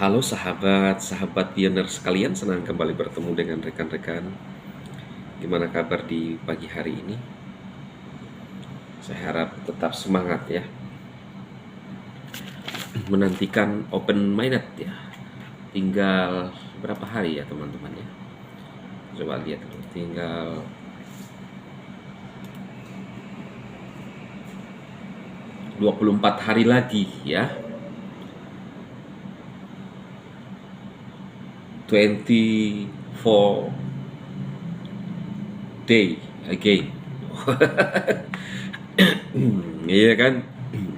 Halo sahabat pioner sekalian, senang kembali bertemu dengan rekan-rekan. Gimana kabar di pagi hari ini? Saya harap tetap semangat ya, menantikan open minded ya. Tinggal berapa hari ya teman-teman ya? Coba lihat dulu, tinggal 24 hari lagi ya. 24 day again. Iya kan?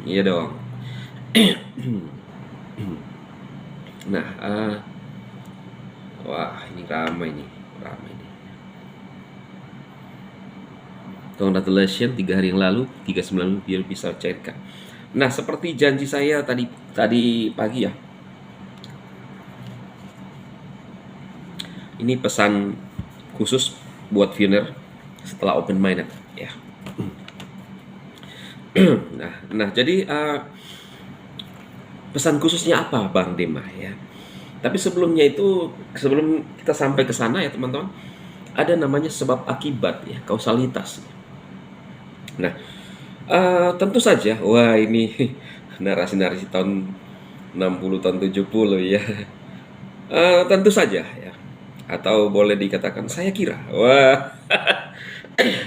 Iya dong. Nah, wah ini ramai nih, ramai nih. Congratulations, 3 hari yang lalu 39 biar bisa cairkan. Nah, seperti janji saya tadi pagi ya. Ini pesan khusus buat Viewer setelah open minded ya. Nah, jadi pesan khususnya apa Bang Dema ya? Tapi sebelumnya itu, sebelum kita sampai ke sana ya teman-teman, ada namanya sebab akibat ya, kausalitas. Nah, tentu saja, wah ini narasi-narasi tahun 60 tahun 70 ya. Tentu saja ya. Atau boleh dikatakan saya kira. Wah,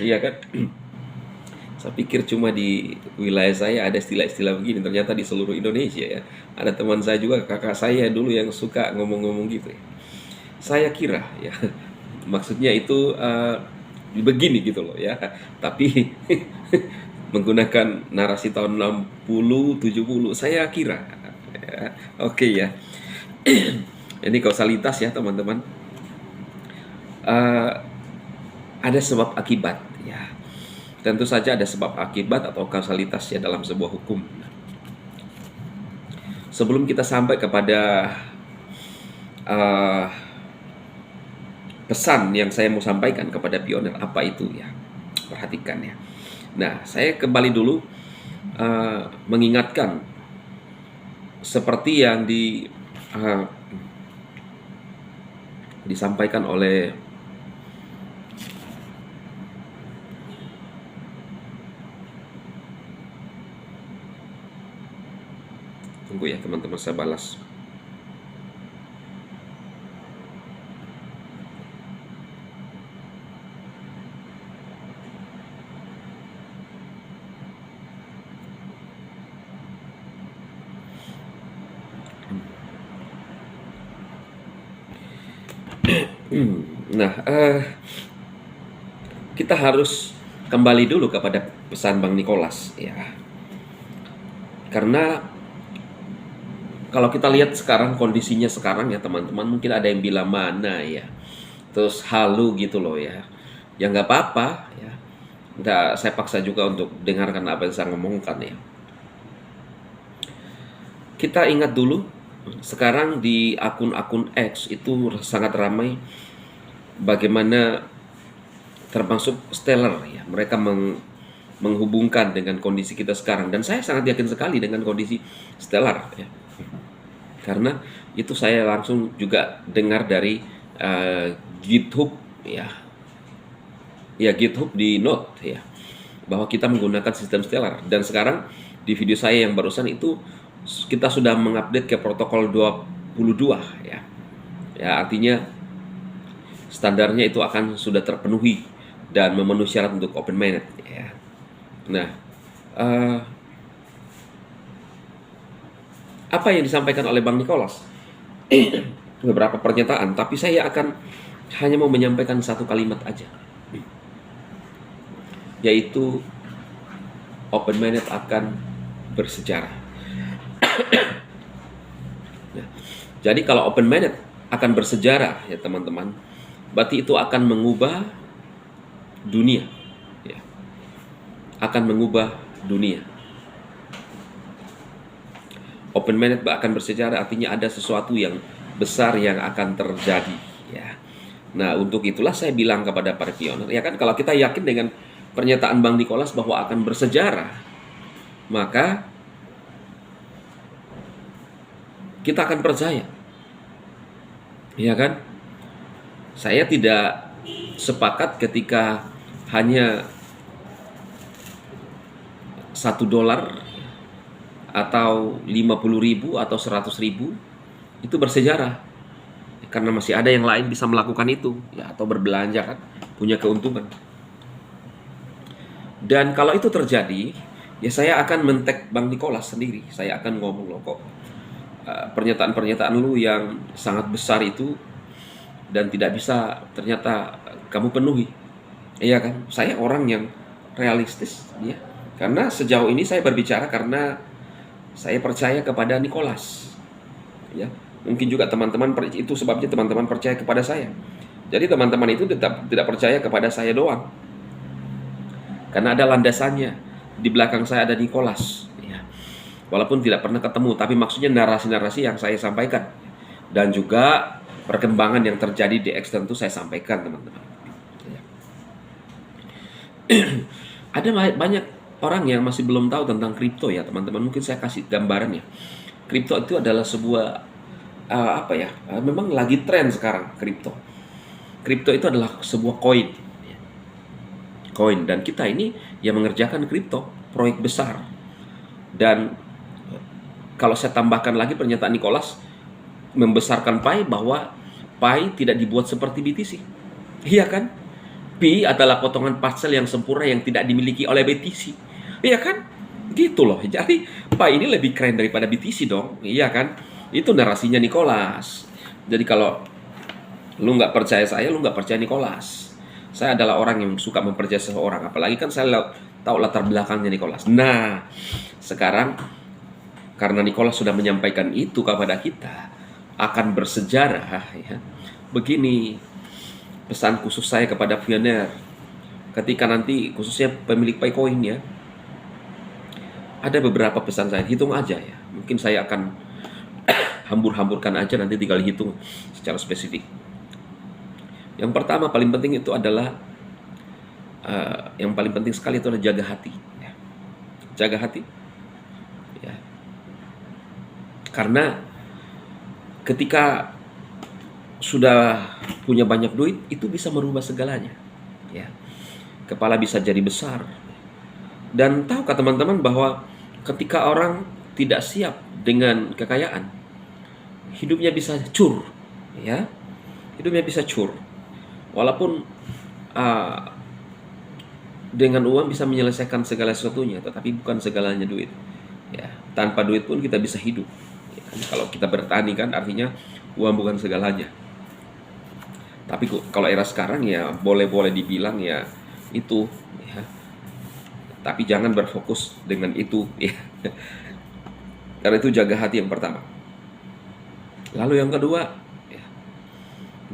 iya kan? Saya pikir cuma di wilayah saya ada istilah-istilah begini, ternyata di seluruh Indonesia ya. Ada teman saya juga, kakak saya dulu yang suka ngomong-ngomong gitu ya. Saya kira ya, maksudnya itu begini gitu loh ya. Tapi menggunakan narasi tahun 60, 70, saya kira. Ya, oke ya. Ini kausalitas ya teman-teman. Ada sebab akibat ya. Tentu saja ada sebab akibat atau kausalitas ya dalam sebuah hukum. Sebelum kita sampai kepada pesan yang saya mau sampaikan kepada pioner, apa itu ya? Perhatikan ya. Nah, saya kembali dulu mengingatkan seperti yang disampaikan oleh tunggu ya teman-teman, saya balas. Nah, kita harus kembali dulu kepada pesan Bang Nicholas ya. Karena kalau kita lihat sekarang kondisinya sekarang ya teman-teman, mungkin ada yang bilang mana ya, terus halu gitu loh ya. Ya nggak apa-apa ya. Nggak, saya paksa juga untuk dengarkan apa yang saya ngomongkan ya. Kita ingat dulu, sekarang di akun-akun X itu sangat ramai bagaimana termasuk Stellar ya. Mereka menghubungkan dengan kondisi kita sekarang, dan saya sangat yakin sekali dengan kondisi Stellar ya. Karena itu saya langsung juga dengar dari GitHub ya. Ya, GitHub di Note ya, bahwa kita menggunakan sistem Stellar. Dan sekarang di video saya yang barusan itu kita sudah mengupdate ke protokol 22 ya. Ya, artinya standarnya itu akan sudah terpenuhi dan memenuhi syarat untuk open minded ya. Nah, apa yang disampaikan oleh Bang Nicholas? Beberapa pernyataan, tapi saya akan hanya mau menyampaikan satu kalimat aja, yaitu open minded akan bersejarah. Nah, jadi kalau open minded akan bersejarah ya teman-teman, berarti itu akan mengubah dunia ya. Akan mengubah dunia. Open minded akan bersejarah artinya ada sesuatu yang besar yang akan terjadi ya. Nah, untuk itulah saya bilang kepada para pioner ya kan, kalau kita yakin dengan pernyataan Bang Nicholas bahwa akan bersejarah, maka kita akan percaya Iya kan? Saya tidak sepakat ketika hanya $1 atau 50.000 atau 100.000 itu bersejarah, karena masih ada yang lain bisa melakukan itu ya, atau berbelanja kan, punya keuntungan. Dan kalau itu terjadi, ya saya akan men-tag Bang Nicholas sendiri. Saya akan ngomong, loh kok pernyataan-pernyataan lu yang sangat besar itu dan tidak bisa ternyata kamu penuhi. Iya kan? Saya orang yang realistis ya. Karena sejauh ini saya berbicara karena saya percaya kepada Nicholas. Ya. Mungkin juga teman-teman, itu sebabnya teman-teman percaya kepada saya. Jadi teman-teman itu tetap tidak percaya kepada saya doang. Karena ada landasannya. Di belakang saya ada Nicholas. Ya. Walaupun tidak pernah ketemu, tapi maksudnya narasi-narasi yang saya sampaikan. Dan juga perkembangan yang terjadi di X tentu saya sampaikan, teman-teman. Ya. Ada banyak orang yang masih belum tahu tentang kripto ya, teman-teman. Mungkin saya kasih gambaran ya. Kripto itu adalah sebuah memang lagi tren sekarang kripto. Kripto itu adalah sebuah koin, dan kita ini yang mengerjakan kripto, proyek besar. Dan kalau saya tambahkan lagi pernyataan Nicholas membesarkan Pi, bahwa Pi tidak dibuat seperti BTC, iya kan? Pi adalah potongan parcel yang sempurna yang tidak dimiliki oleh BTC, iya kan? Gitu loh. Jadi Pi ini lebih keren daripada BTC dong, iya kan? Itu narasinya Nicholas. Jadi kalau lu nggak percaya saya, lu nggak percaya Nicholas. Saya adalah orang yang suka mempercayai seseorang, apalagi kan saya tahu latar belakangnya Nicholas. Nah, sekarang karena Nicholas sudah menyampaikan itu kepada kita, akan bersejarah ya. Begini pesan khusus saya kepada pioneer, ketika nanti khususnya pemilik Picoin ya, ada beberapa pesan saya, hitung aja ya. Mungkin saya akan hambur-hamburkan aja, nanti tinggal hitung secara spesifik. Yang pertama paling penting itu adalah yang paling penting sekali itu adalah jaga hati ya. Jaga hati ya. Karena ketika sudah punya banyak duit, itu bisa merubah segalanya ya. Kepala bisa jadi besar. Dan tahukah teman-teman bahwa ketika orang tidak siap dengan kekayaan, hidupnya bisa cur ya. Hidupnya bisa cur. Walaupun dengan uang bisa menyelesaikan segala sesuatunya, tetapi bukan segalanya duit ya. Tanpa duit pun kita bisa hidup ya. Kalau kita bertani kan artinya uang bukan segalanya. Tapi kalau era sekarang ya boleh dibilang ya itu ya. Tapi jangan berfokus dengan itu ya. Karena itu jaga hati yang pertama. Lalu yang kedua ya,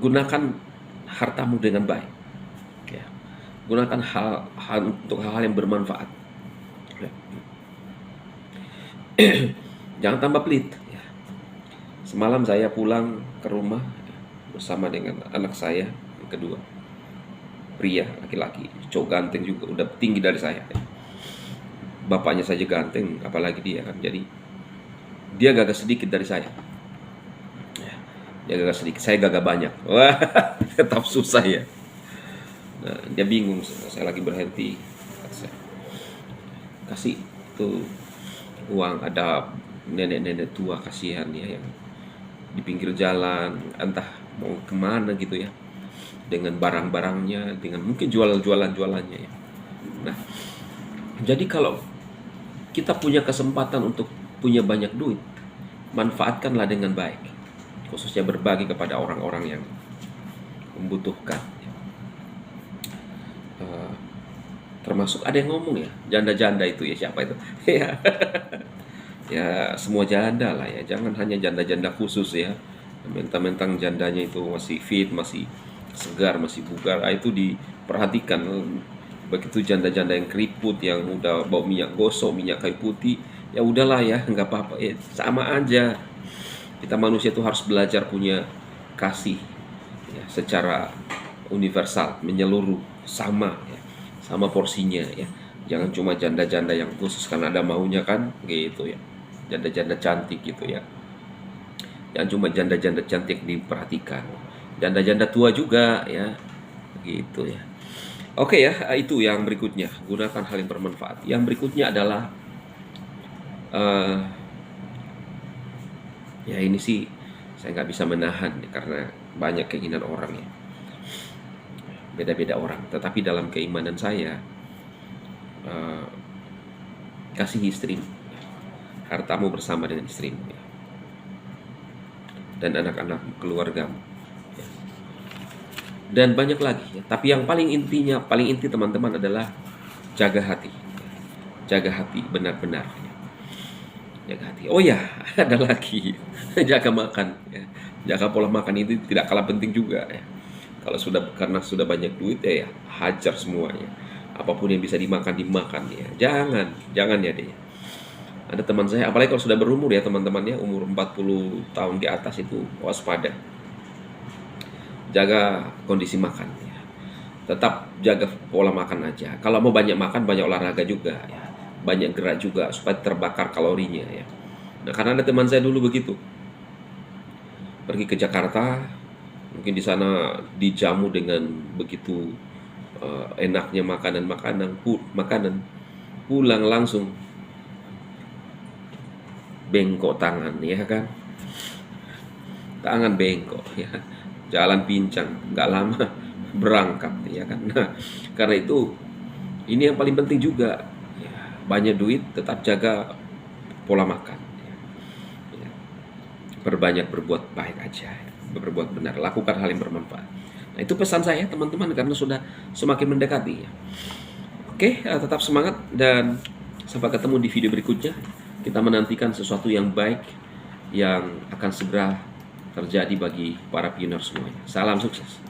gunakan hartamu dengan baik ya. Gunakan hal untuk hal-hal yang bermanfaat ya. Jangan tambah pelit ya. Semalam saya pulang ke rumah bersama dengan anak saya yang kedua, pria, laki-laki, cowok ganteng juga, udah tinggi dari saya ya. Bapaknya saja ganteng, apalagi dia kan. Jadi dia gagah sedikit dari saya ya. Dia gagah sedikit, saya gagah banyak. Wah, tetap susah ya. Nah, dia bingung, saya lagi berhenti, kasih tuh uang. Ada nenek-nenek tua kasihan ya, yang di pinggir jalan, entah mau kemana gitu ya, dengan barang-barangnya, dengan mungkin jualannya ya. Nah, jadi kalau kita punya kesempatan untuk punya banyak duit, manfaatkanlah dengan baik, khususnya berbagi kepada orang-orang yang membutuhkan. Termasuk ada yang ngomong ya, janda-janda itu ya, siapa itu? Ya, ya semua janda lah ya, jangan hanya janda-janda khusus ya. Mentang-mentang jandanya itu masih fit, masih segar, masih bugar, itu diperhatikan. Begitu janda-janda yang keriput, yang udah bau minyak gosok, minyak kayu putih, ya udahlah ya, nggak apa-apa ya, sama aja. Kita manusia itu harus belajar punya kasih ya, secara universal, menyeluruh, sama ya, sama porsinya ya. Jangan cuma janda-janda yang khusus karena ada maunya kan gitu ya, janda-janda cantik gitu ya. Jangan cuma janda-janda cantik diperhatikan, janda-janda tua juga ya, gitu ya. Oke ya, itu yang berikutnya. Gunakan hal yang bermanfaat. Yang berikutnya adalah eh, ya ini sih saya nggak bisa menahan ya, karena banyak keinginan orang ya, beda-beda orang. Tetapi dalam keimanan saya, eh, kasih istrimu, hartamu bersama dengan istrimu ya, dan anak-anak keluargamu ya. Dan banyak lagi ya. Tapi yang paling intinya, paling inti teman-teman adalah jaga hati, jaga hati benar-benar ya. Jaga hati. Oh ya, ada lagi jaga makan ya. Jaga pola makan itu tidak kalah penting juga ya. Kalau sudah, karena sudah banyak duit ya, hajar semuanya. Apapun yang bisa dimakan dimakan ya. Jangan ya deh. Ada teman saya, apalagi kalau sudah berumur ya teman-teman ya, umur 40 tahun ke atas itu waspada. Jaga kondisi makan ya. Tetap jaga pola makan aja. Kalau mau banyak makan, banyak olahraga juga ya. Banyak gerak juga supaya terbakar kalorinya ya. Nah, karena ada teman saya dulu begitu. Pergi ke Jakarta, mungkin di sana dijamu dengan begitu enaknya makanan, pulang langsung bengkok tangan ya kan, tangan bengkok ya, jalan pincang, nggak lama berangkat ya kan. Nah, karena itu ini yang paling penting juga ya, banyak duit tetap jaga pola makan ya. Ya. Perbanyak berbuat baik aja, berbuat benar, lakukan hal yang bermanfaat. Nah, itu pesan saya teman-teman, karena sudah semakin mendekati ya. Oke, tetap semangat dan sampai ketemu di video berikutnya. Kita menantikan sesuatu yang baik yang akan segera terjadi bagi para pioneer semuanya. Salam sukses.